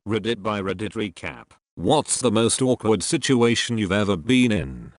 Reddit by Reddit recap. What's the most awkward situation you've ever been in?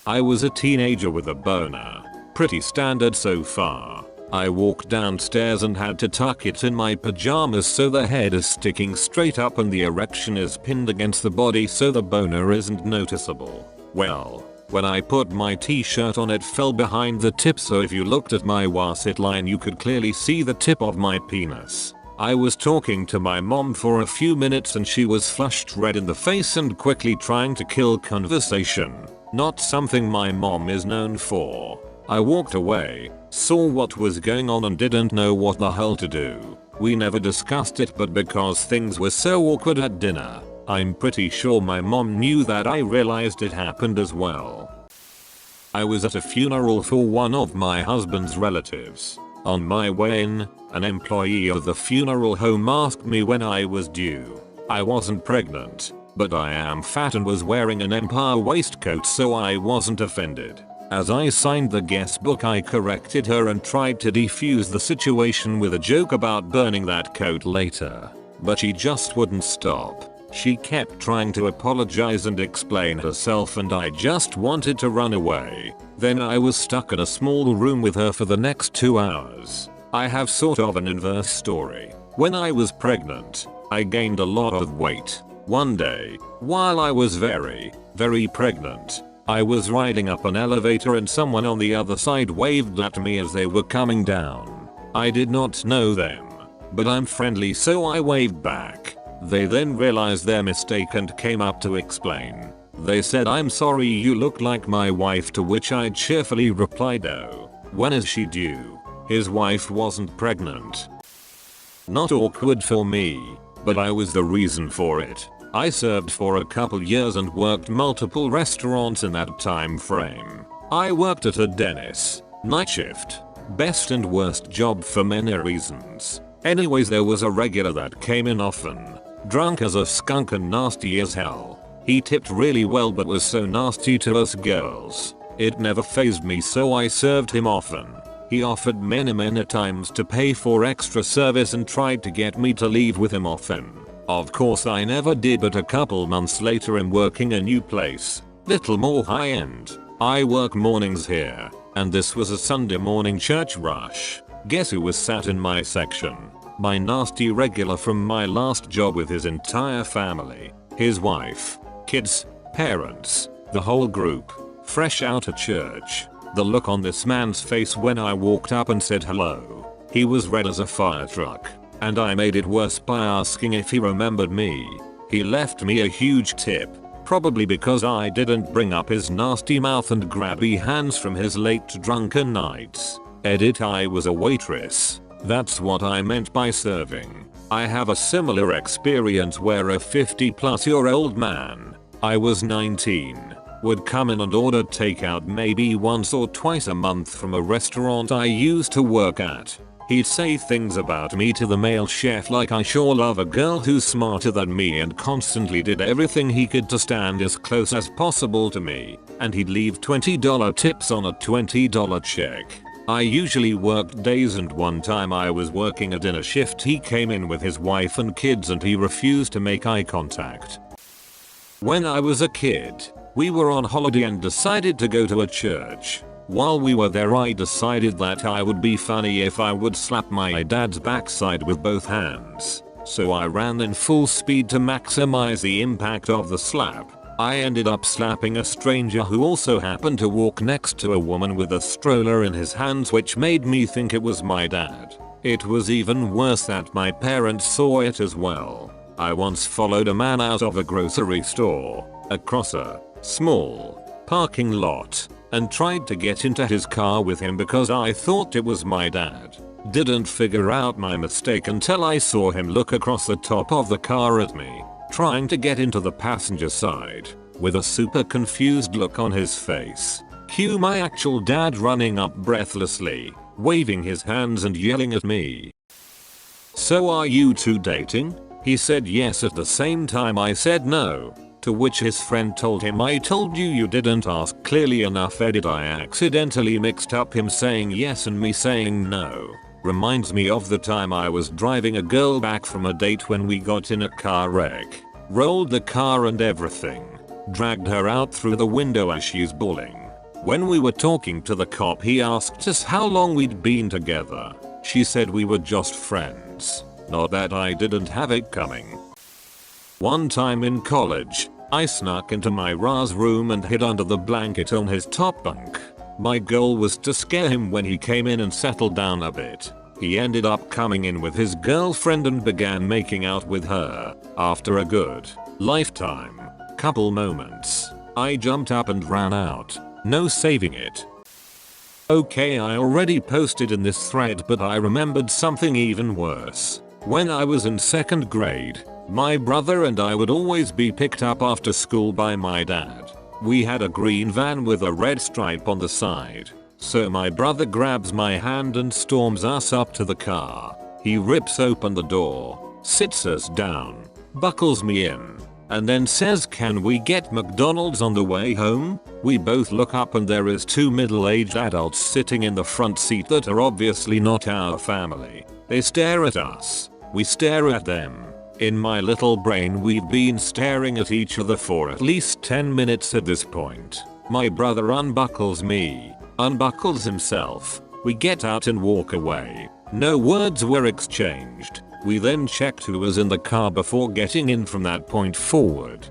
I was a teenager with a boner. Pretty standard so far. I walked downstairs and had to tuck it in my pajamas so the head is sticking straight up and the erection is pinned against the body so the boner isn't noticeable. Well, when I put my t-shirt on it fell behind the tip, so if you looked at my wasset line you could clearly see the tip of my penis. I was talking to my mom for a few minutes and she was flushed red in the face and quickly trying to kill conversation. Not something my mom is known for. I walked away, saw what was going on and didn't know what the hell to do. We never discussed it, but because things were so awkward at dinner, I'm pretty sure my mom knew that I realized it happened as well. I was at a funeral for one of my husband's relatives. On my way in, an employee of the funeral home asked me when I was due. I wasn't pregnant, but I am fat and was wearing an Empire waistcoat, so I wasn't offended. As I signed the guest book I corrected her and tried to defuse the situation with a joke about burning that coat later. But she just wouldn't stop. She kept trying to apologize and explain herself and I just wanted to run away. Then I was stuck in a small room with her for the next 2 hours. I have sort of an inverse story. When I was pregnant, I gained a lot of weight. One day, while I was very pregnant, I was riding up an elevator and someone on the other side waved at me as they were coming down. I did not know them, but I'm friendly so I waved back. They then realized their mistake and came up to explain. They said, "I'm sorry, you look like my wife," to which I cheerfully replied, "Oh, when is she due?" His wife wasn't pregnant. Not awkward for me, but I was the reason for it. I served for a couple years and worked multiple restaurants in that time frame. I worked at a Dennis, night shift, best and worst job for many reasons. Anyways, there was a regular that came in often, drunk as a skunk and nasty as hell. He tipped really well but was so nasty to us girls. It never fazed me, so I served him often. He offered many times to pay for extra service and tried to get me to leave with him often. Of course I never did, but a couple months later I'm working a new place, little more high end. I work mornings here, and this was a Sunday morning church rush. Guess who was sat in my section? My nasty regular from my last job with his entire family. His wife, kids, parents, the whole group, fresh out of church. The look on this man's face when I walked up and said hello. He was red as a fire truck, and I made it worse by asking if he remembered me. He left me a huge tip, probably because I didn't bring up his nasty mouth and grabby hands from his late drunken nights. Edit, I was a waitress. That's what I meant by serving. I have a similar experience where a 50-plus-year-old man, I was 19, would come in and order takeout maybe once or twice a month from a restaurant I used to work at. He'd say things about me to the male chef like I sure love a girl who's smarter than me, and constantly did everything he could to stand as close as possible to me, and he'd leave $20 tips on a $20 check. I usually worked days, and one time I was working a dinner shift. He came in with his wife and kids and he refused to make eye contact. When I was a kid, we were on holiday and decided to go to a church. While we were there I decided that I would be funny if I would slap my dad's backside with both hands. So I ran in full speed to maximize the impact of the slap. I ended up slapping a stranger who also happened to walk next to a woman with a stroller in his hands, which made me think it was my dad. It was even worse that my parents saw it as well. I once followed a man out of a grocery store, across a small parking lot, and tried to get into his car with him because I thought it was my dad. Didn't figure out my mistake until I saw him look across the top of the car at me, trying to get into the passenger side, with a super confused look on his face. Cue my actual dad running up breathlessly, waving his hands and yelling at me. "So are you two dating?" He said yes at the same time I said no. To which his friend told him, "I told you you didn't ask clearly enough." Edit, I accidentally mixed up him saying yes and me saying no. Reminds me of the time I was driving a girl back from a date when we got in a car wreck. Rolled the car and everything. Dragged her out through the window as she's bawling. When we were talking to the cop, he asked us how long we'd been together. She said we were just friends. Not that I didn't have it coming. One time in college, I snuck into my Ra's room and hid under the blanket on his top bunk. My goal was to scare him when he came in and settled down a bit. He ended up coming in with his girlfriend and began making out with her. After a good lifetime couple moments, I jumped up and ran out. No saving it. Okay, I already posted in this thread, but I remembered something even worse. When I was in 2nd grade, my brother and I would always be picked up after school by my dad. We had a green van with a red stripe on the side. So my brother grabs my hand and storms us up to the car. He rips open the door, sits us down, buckles me in, and then says, "Can we get McDonald's on the way home?" We both look up and there is 2 middle-aged adults sitting in the front seat that are obviously not our family. They stare at us. We stare at them. In my little brain, we've been staring at each other for at least 10 minutes at this point. My brother unbuckles me, unbuckles himself. We get out and walk away. No words were exchanged. We then checked who was in the car before getting in from that point forward.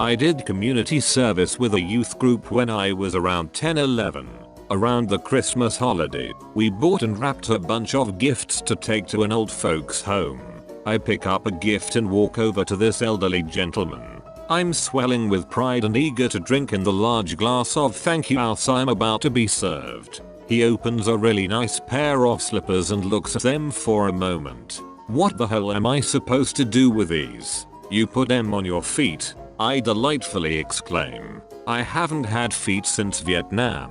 I did community service with a youth group when I was around 10-11. Around the Christmas holiday, we bought and wrapped a bunch of gifts to take to an old folks home. I pick up a gift and walk over to this elderly gentleman. I'm swelling with pride and eager to drink in the large glass of thank you else I'm about to be served. He opens a really nice pair of slippers and looks at them for a moment. "What the hell am I supposed to do with these?" "You put them on your feet," I delightfully exclaim. I haven't had feet since Vietnam.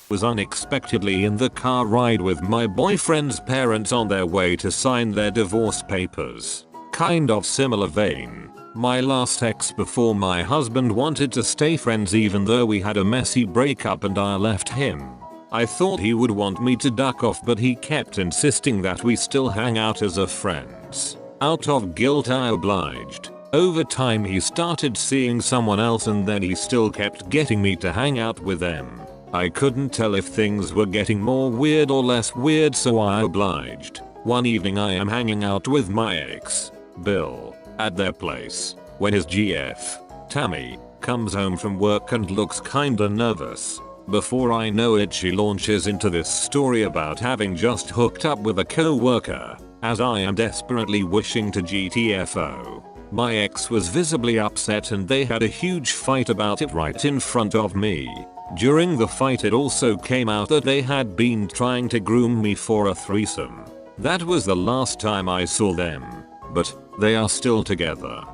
Was unexpectedly in the car ride with my boyfriend's parents on their way to sign their divorce papers. Kind of similar vein. My last ex before my husband wanted to stay friends even though we had a messy breakup and I left him. I thought he would want me to duck off, but he kept insisting that we still hang out as friends. Out of guilt I obliged. Over time he started seeing someone else and then he still kept getting me to hang out with them. I couldn't tell if things were getting more weird or less weird, so I obliged. One evening I am hanging out with my ex, Bill, at their place, when his GF, Tammy, comes home from work and looks kinda nervous. Before I know it, she launches into this story about having just hooked up with a co-worker, as I am desperately wishing to GTFO. My ex was visibly upset and they had a huge fight about it right in front of me. During the fight it also came out that they had been trying to groom me for a threesome. That was the last time I saw them, but they are still together.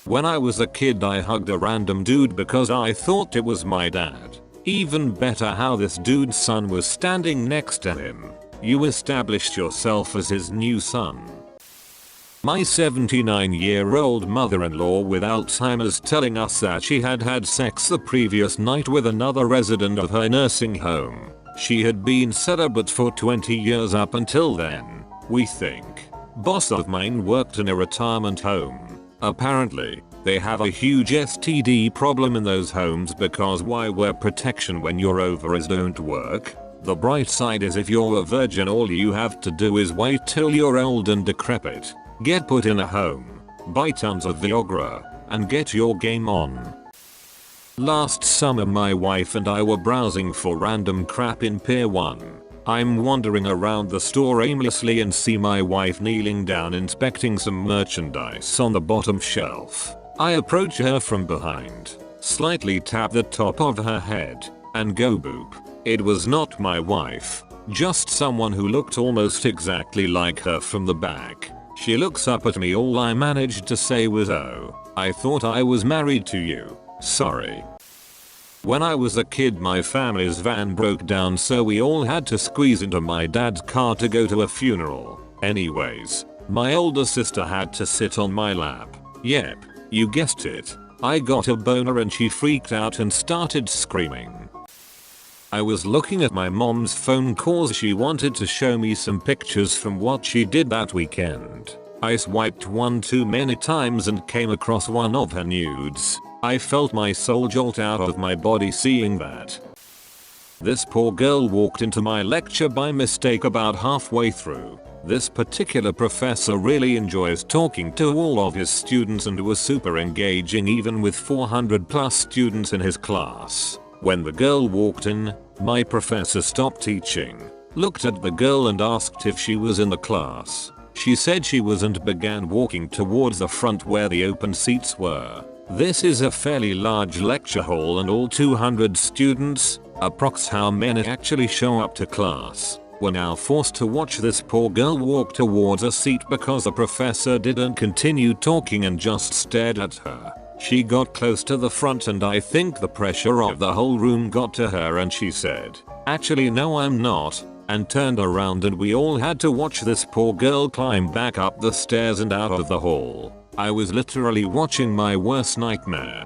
When I was a kid I hugged a random dude because I thought it was my dad. Even better how this dude's son was standing next to him. You established yourself as his new son. My 79-year-old mother-in-law with Alzheimer's telling us that she had had sex the previous night with another resident of her nursing home. She had been celibate for 20 years up until then, we think. Boss of mine worked in a retirement home. Apparently, they have a huge STD problem in those homes because why wear protection when your ovaries don't work? The bright side is if you're a virgin all you have to do is wait till you're old and decrepit. Get put in a home, buy tons of Viagra, and get your game on. Last summer my wife and I were browsing for random crap in Pier 1. I'm wandering around the store aimlessly and see my wife kneeling down inspecting some merchandise on the bottom shelf. I approach her from behind, slightly tap the top of her head, and go boop. It was not my wife, just someone who looked almost exactly like her from the back. She looks up at me, all I managed to say was, "Oh, I thought I was married to you. Sorry." When I was a kid my family's van broke down so we all had to squeeze into my dad's car to go to a funeral. Anyways, my older sister had to sit on my lap. Yep, you guessed it. I got a boner and she freaked out and started screaming. I was looking at my mom's phone cause she wanted to show me some pictures from what she did that weekend. I swiped one too many times and came across one of her nudes. I felt my soul jolt out of my body seeing that. This poor girl walked into my lecture by mistake about halfway through. This particular professor really enjoys talking to all of his students and was super engaging even with 400 plus students in his class. When the girl walked in, my professor stopped teaching, looked at the girl and asked if she was in the class. She said she was and began walking towards the front where the open seats were. This is a fairly large lecture hall and all 200 students, approx how many actually show up to class, were now forced to watch this poor girl walk towards a seat because the professor didn't continue talking and just stared at her. She got close to the front and I think the pressure of the whole room got to her and she said, "Actually no I'm not," and turned around and we all had to watch this poor girl climb back up the stairs and out of the hall. I was literally watching my worst nightmare.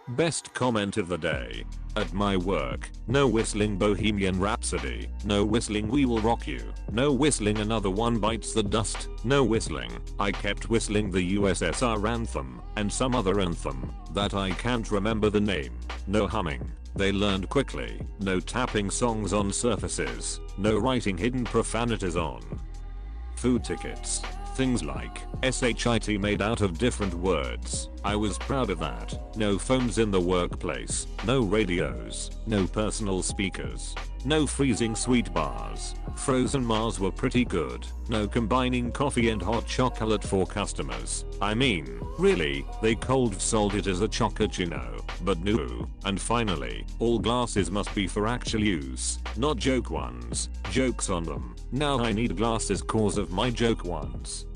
Best comment of the day. At my work, no whistling Bohemian Rhapsody, no whistling We Will Rock You, no whistling Another One Bites the Dust, no whistling. I kept whistling the USSR anthem, and some other anthem, that I can't remember the name. No humming, they learned quickly. No tapping songs on surfaces, no writing hidden profanities on food tickets. Things like SHIT made out of different words. I was proud of that. No phones in the workplace. No radios. No personal speakers. No freezing sweet bars. Frozen Mars were pretty good. No combining coffee and hot chocolate for customers. I mean, really, they cold sold it as a chocolate, but no. And finally, all glasses must be for actual use, not joke ones. Jokes on them. Now I need glasses cause of my joke ones.